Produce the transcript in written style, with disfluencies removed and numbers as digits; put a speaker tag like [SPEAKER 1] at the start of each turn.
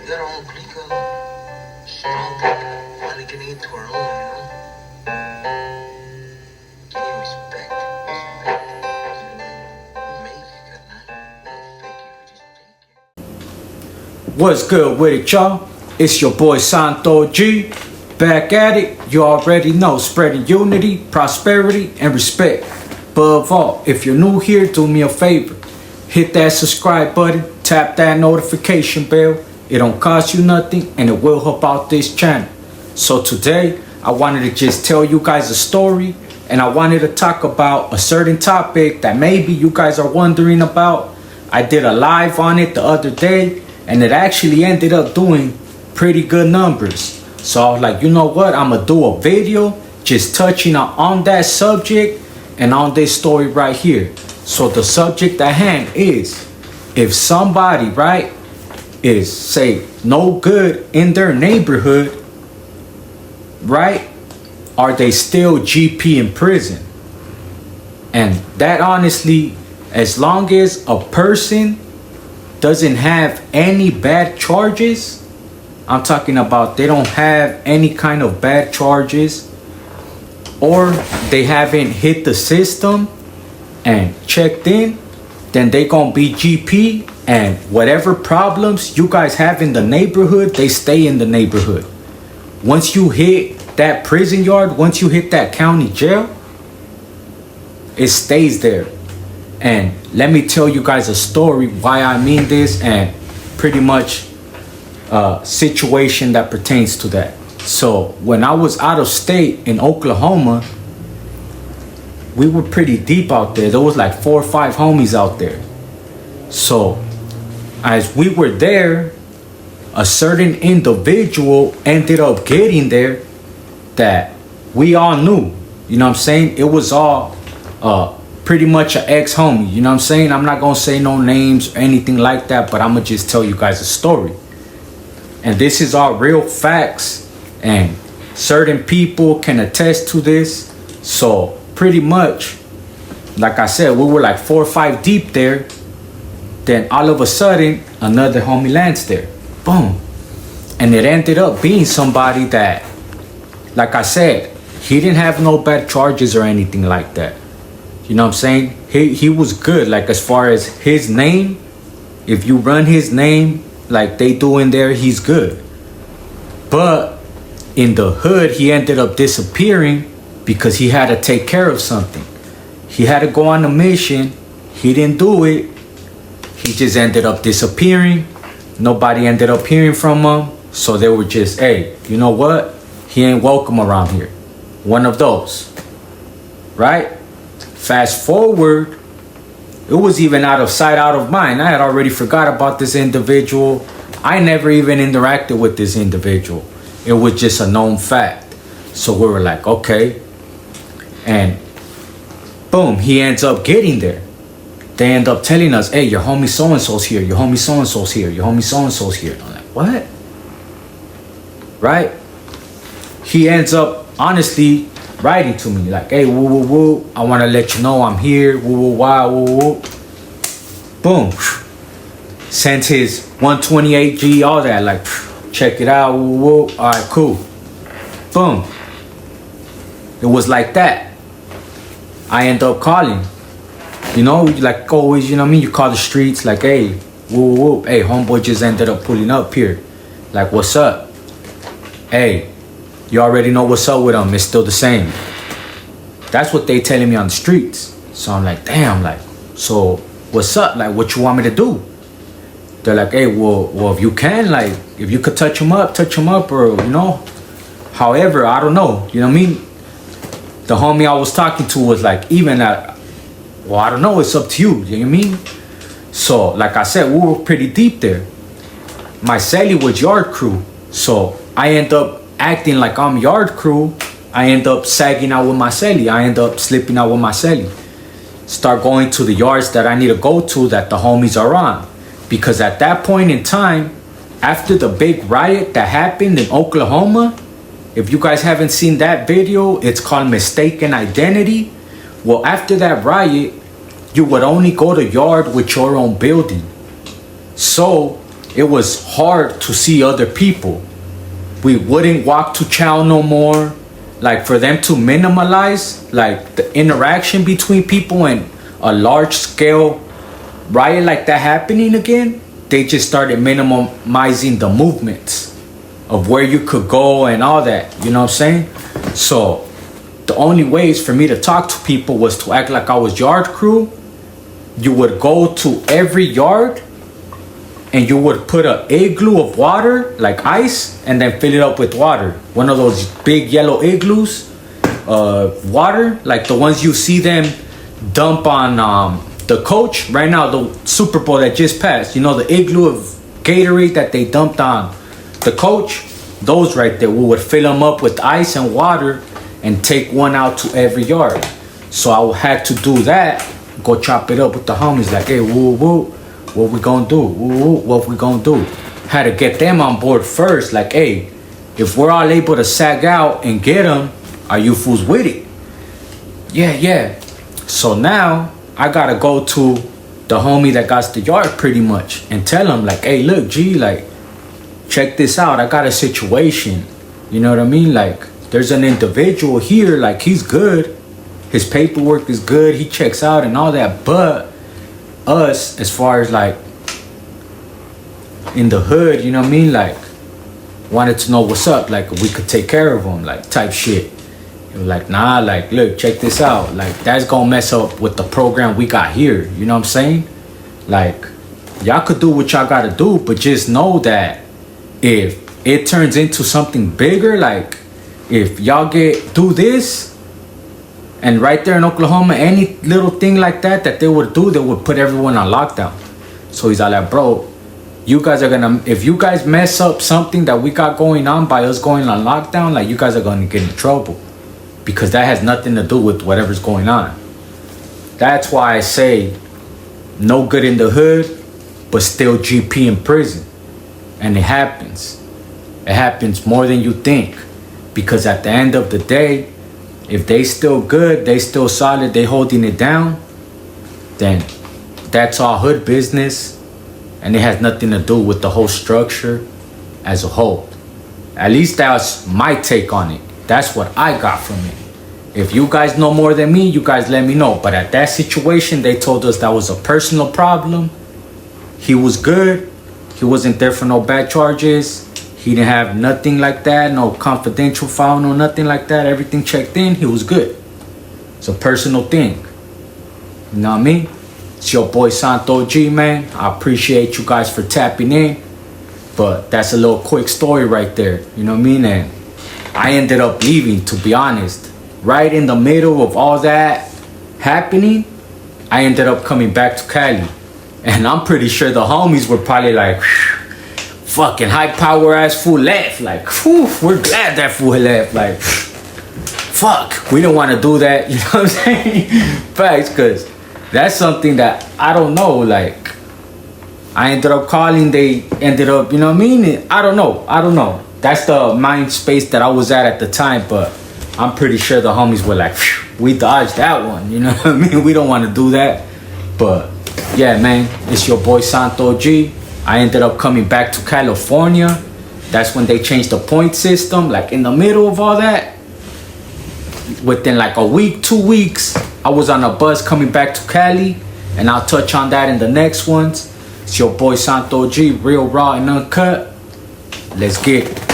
[SPEAKER 1] We got our own clique, strong people, finally getting into our own, Give me respect. We make it, carnal. Not fake it, we just take it.
[SPEAKER 2] What's good with it, y'all? It's your boy Santo G. Back at it. You already know, spreading unity, prosperity, and respect. Above all, if you're new here, do me a favor. Hit that subscribe button, tap that notification bell. It don't cost you nothing and it will help out this channel. So today, I wanted to just tell you guys a story, and I wanted to talk about a certain topic that maybe you guys are wondering about. I did a live on it the other day, and it actually ended up doing pretty good numbers. So I was like, you know what, I'm gonna do a video just touching on that subject and on this story right here. So the subject at hand is, if somebody, right, is, say, no good in their neighborhood, right, are they still GP in prison? And that honestly, as long as a person doesn't have any bad charges, I'm talking about they don't have any kind of bad charges, or they haven't hit the system and checked in, then they gonna be GP, and whatever problems you guys have in the neighborhood, they stay in the neighborhood. Once you hit that prison yard, once you hit that county jail, it stays there. And let me tell you guys a story why I mean this, and pretty much a situation that pertains to that. So when I was out of state in Oklahoma, we were pretty deep out there. There was like 4 or 5 homies out there. So as we were there, a certain individual ended up getting there that we all knew. You know what I'm saying? It was all pretty much an ex-homie. You know what I'm saying? I'm not gonna say no names or anything like that, but I'm gonna just tell you guys a story. And this is all real facts, and certain people can attest to this. So pretty much, like I said, we were like 4 or 5 deep there. Then all of a sudden, another homie lands there. Boom. And it ended up being somebody that, like I said, he didn't have no bad charges or anything like that. You know what I'm saying? He was good. Like, as far as his name, if you run his name like they do in there, he's good. But in the hood, he ended up disappearing because he had to take care of something. He had to go on a mission. He didn't do it. He just ended up disappearing. Nobody ended up hearing from him. So they were just, hey, you know what? He ain't welcome around here. One of those. Right? Fast forward, it was even out of sight, out of mind. I had already forgot about this individual. I never even interacted with this individual. It was just a known fact. So we were like, okay. And boom, he ends up getting there. They end up telling us, hey, your homie so-and-so's here. Your homie so-and-so's here. Your homie so-and-so's here. I'm like, what? Right? He ends up, honestly, writing to me like, hey, woo, woo, woo. I want to let you know I'm here. Woo, woo, wow, woo, woo. Boom. Sent his 128G, all that. Like, check it out. Woo, woo. All right, cool. Boom. It was like that. I end up calling. You know, like always, you know what I mean? You call the streets like, hey, woo, woo, woo. Hey, homeboy just ended up pulling up here. Like, what's up? Hey, you already know what's up with him. It's still the same. That's what they telling me on the streets. So I'm like, damn, like, so what's up? Like, what you want me to do? They're like, hey, well, if you can, like, if you could touch him up, or, you know, however, I don't know. You know what I mean? The homie I was talking to was like, even at, well, I don't know, it's up to you. You know what I mean? So, like I said, we were pretty deep there. My celly was yard crew. So I end up acting like I'm yard crew. I end up sagging out with my celly. I end up slipping out with my celly. Start going to the yards that I need to go to that the homies are on. Because at that point in time, after the big riot that happened in Oklahoma, if you guys haven't seen that video, it's called Mistaken Identity. Well, after that riot, you would only go to yard with your own building. So it was hard to see other people. We wouldn't walk to chow no more. Like for them to minimalize like the interaction between people and a large scale riot like that happening again, they just started minimizing the movements of where you could go and all that. You know what I'm saying? So the only ways for me to talk to people was to act like I was yard crew. You would go to every yard and you would put an igloo of water, like ice, and then fill it up with water. One of those big yellow igloos, water, like the ones you see them dump on the coach. Right now, the Super Bowl that just passed, you know, the igloo of Gatorade that they dumped on the coach, those right there, we would fill them up with ice and water and take one out to every yard. So I had to do that, go chop it up with the homies, like, hey, woo, woo. What we gonna do? What we gonna do? Had to get them on board first. Like, hey, if we're all able to sag out and get them, are you fools with it? Yeah. So now I gotta go to the homie that got the yard pretty much and tell him like, hey, look, G, like, check this out. I got a situation. You know what I mean? Like, there's an individual here. Like, he's good. His paperwork is good. He checks out and all that, but us, as far as like in the hood, you know what I mean, like wanted to know what's up, like we could take care of them, like type shit. It was like, nah, like look, check this out, like that's gonna mess up with the program we got here, you know what I'm saying? Like y'all could do what y'all gotta do, but just know that if it turns into something bigger, like if y'all do this, and right there in Oklahoma, any little thing like that they would do, they would put everyone on lockdown. So he's like, bro, you guys are gonna, if you guys mess up something that we got going on by us going on lockdown, like you guys are gonna get in trouble. Because that has nothing to do with whatever's going on. That's why I say no good in the hood, but still GP in prison. And it happens. It happens more than you think. Because at the end of the day, if they still good, they still solid, they holding it down, then that's all hood business, and it has nothing to do with the whole structure as a whole. At least that's my take on it. That's what I got from it. If you guys know more than me, you guys let me know. But at that situation, they told us that was a personal problem. He was good. He wasn't there for no bad charges. He didn't have nothing like that, no confidential file, no nothing like that. Everything checked in, he was good. It's a personal thing. You know what I mean? It's your boy Santo G, man. I appreciate you guys for tapping in. But that's a little quick story right there. You know what I mean? And I ended up leaving, to be honest. Right in the middle of all that happening, I ended up coming back to Cali. And I'm pretty sure the homies were probably like, fucking high power ass fool left. Like, whew, we're glad that fool left. Like, fuck, we don't want to do that. You know what I'm saying? Facts, because that's something that I don't know. Like, I ended up calling, they ended up, you know what I mean? I don't know. That's the mind space that I was at the time, but I'm pretty sure the homies were like, we dodged that one. You know what I mean? We don't want to do that. But yeah, man, it's your boy Santo G. I ended up coming back to California. That's when they changed the point system. Like in the middle of all that, within like a week, 2 weeks, I was on a bus coming back to Cali. And I'll touch on that in the next ones. It's your boy Santo G, real, raw, and uncut. Let's get it.